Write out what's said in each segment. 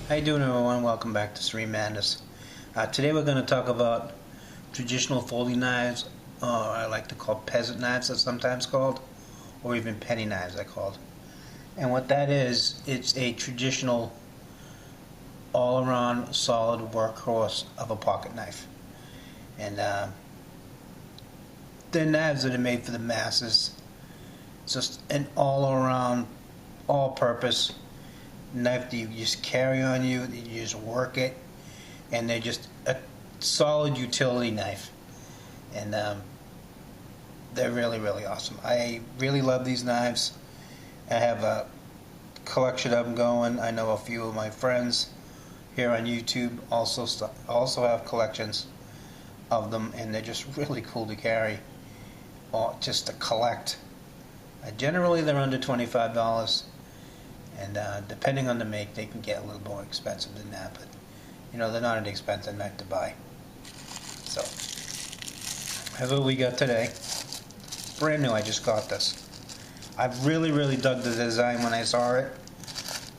How you doing, everyone? Welcome back to Serene Madness. Today we're going to talk about traditional folding knives, or I like to call peasant knives, that's sometimes called, or even penny knives I called. And what that is, it's a traditional all-around solid workhorse of a pocket knife. And they're knives that are made for the masses. It's just an all-around, all-purpose knife that you just carry on you, that you just work it, and they're just a solid utility knife. And they're really, really awesome. I really love these knives. I have a collection of them going. I know a few of my friends here on YouTube also have collections of them, and they're just really cool to carry or just to collect. Generally they're under $25, and depending on the make they can get a little more expensive than that, but you know, they're not an expensive knife to buy. So here's what we got today. Brand new. I just got this. I've really dug the design when I saw it,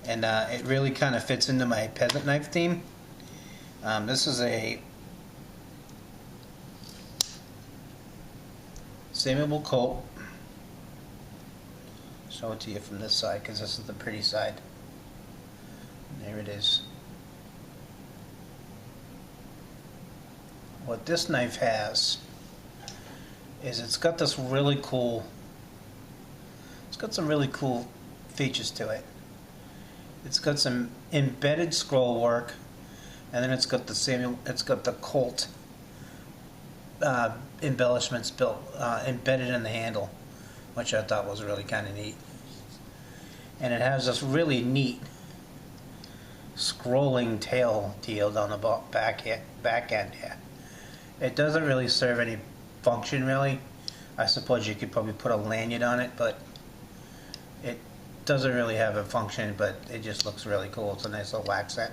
and it really kind of fits into my peasant knife theme. This is a Samuel Colt. Show it to you from this side because this is the pretty side. And there it is. What this knife has is it's got this really cool, it's got some really cool features to it. It's got some embedded scroll work, and then it's got the Colt embellishments embedded in the handle, which I thought was really kind of neat. And it has this really neat scrolling tail deal down the back end here. It doesn't really serve any function really. I suppose you could probably put a lanyard on it, but it doesn't really have a function, but it just looks really cool. It's a nice little accent.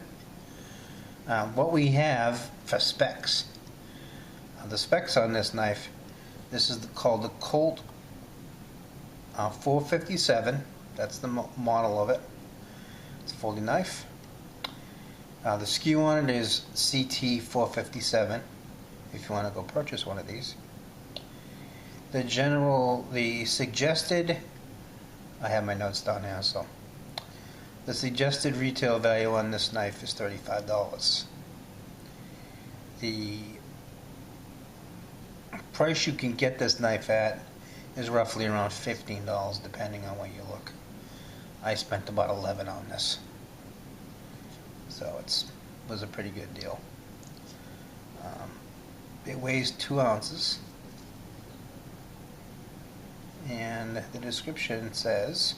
What we have for specs, the specs on this knife, this is called the Colt 457. That's the model of it. It's a folding knife. The SKU on it is CT 457. If you want to go purchase one of these. The suggested, I have my notes down here, so the suggested retail value on this knife is $35. The price you can get this knife at is roughly around $15 depending on where you look. I spent about $11 on this, so it was a pretty good deal. It weighs 2 ounces, and the description says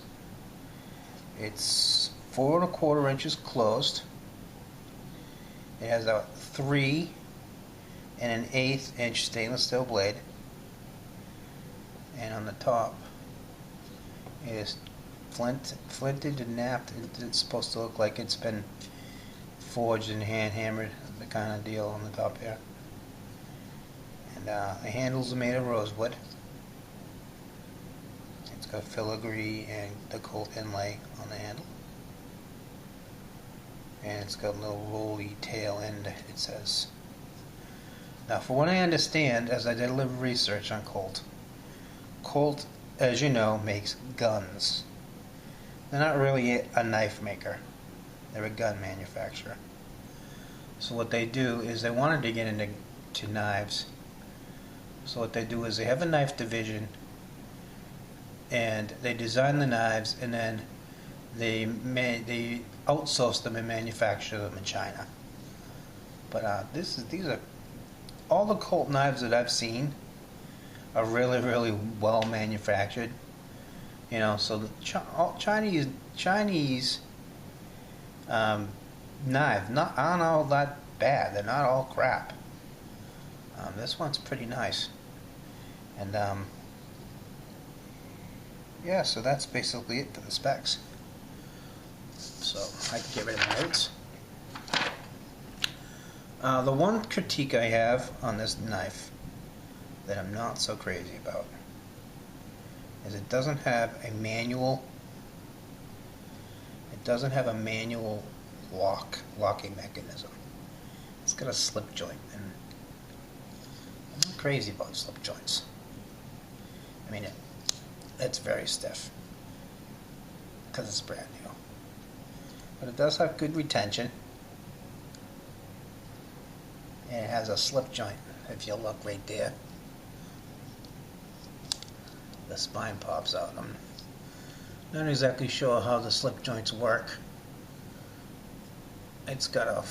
it's 4 1/4 inches closed. It has a 3 1/8 inch stainless steel blade, and on the top it is flinted and napped. It's supposed to look like it's been forged and hand hammered, the kind of deal on the top here. And the handles are made of rosewood. It's got filigree and the Colt inlay on the handle, and it's got a little rolly tail end, it says. Now, for what I understand, as I did a little research on Colt, as you know, makes guns. They're not really a knife maker. They're a gun manufacturer. So what they do is they wanted to get into knives. So what they do is they have a knife division, and they design the knives, and then they outsource them and manufacture them in China. But these are all the Colt knives that I've seen are really well manufactured. You know, so the Chinese knives aren't all that bad. They're not all crap. This one's pretty nice, and yeah. So that's basically it for the specs. So I can get rid of my notes. The one critique I have on this knife that I'm not so crazy about is it doesn't have a manual locking mechanism. It's got a slip joint, and I'm not crazy about slip joints. I mean, it's very stiff because it's brand new, but it does have good retention, and it has a slip joint. If you look right there, the spine pops out. I'm not exactly sure how the slip joints work. It's got a,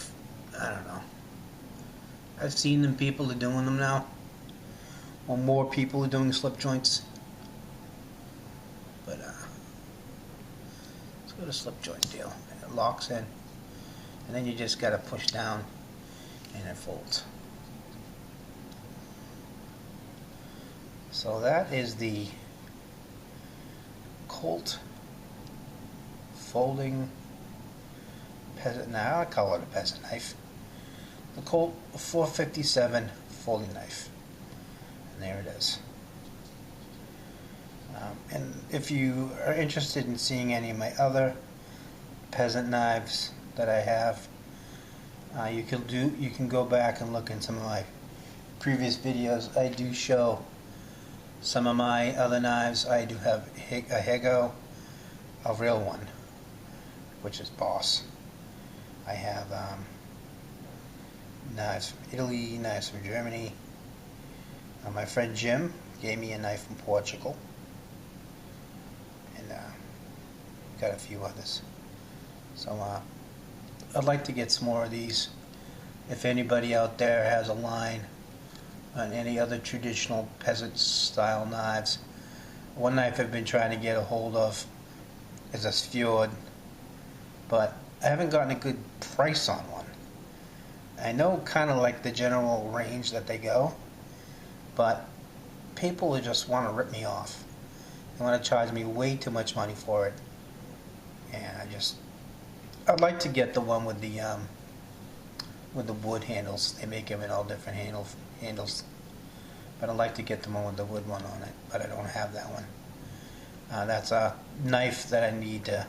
I don't know. I've seen them, people are doing them now, or more people are doing slip joints, but it's got a slip joint deal, and it locks in, and then you just got to push down and it folds. So that is the Colt folding peasant, now I call it a peasant knife. The Colt 457 folding knife. And there it is. And if you are interested in seeing any of my other peasant knives that I have, you can go back and look in some of my previous videos. I do show some of my other knives. I do have a Hego, a real one, which is Boss. I have knives from Italy, knives from Germany. My friend Jim gave me a knife from Portugal, and got a few others. So I'd like to get some more of these. If anybody out there has a line on any other traditional peasant style knives. One knife I've been trying to get a hold of is a Fjord, but I haven't gotten a good price on one. I know kind of like the general range that they go, but people just want to rip me off. They want to charge me way too much money for it, and I'd like to get the one with the wood handles. They make them in all different handles, but I'd like to get the one with the wood one on it, but I don't have that one. That's a knife that I need to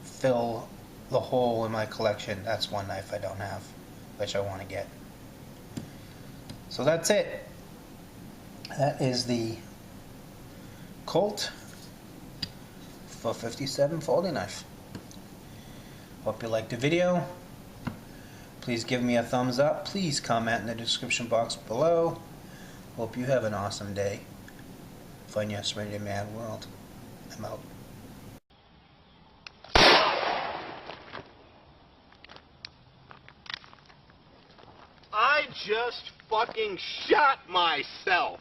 fill the hole in my collection. That's one knife I don't have, which I want to get. So that's it. That is the Colt 457 folding knife. Hope you liked the video. Please give me a thumbs up. Please comment in the description box below. Hope you have an awesome day. Fun, yes, ready, mad world. I'm out. I just fucking shot myself.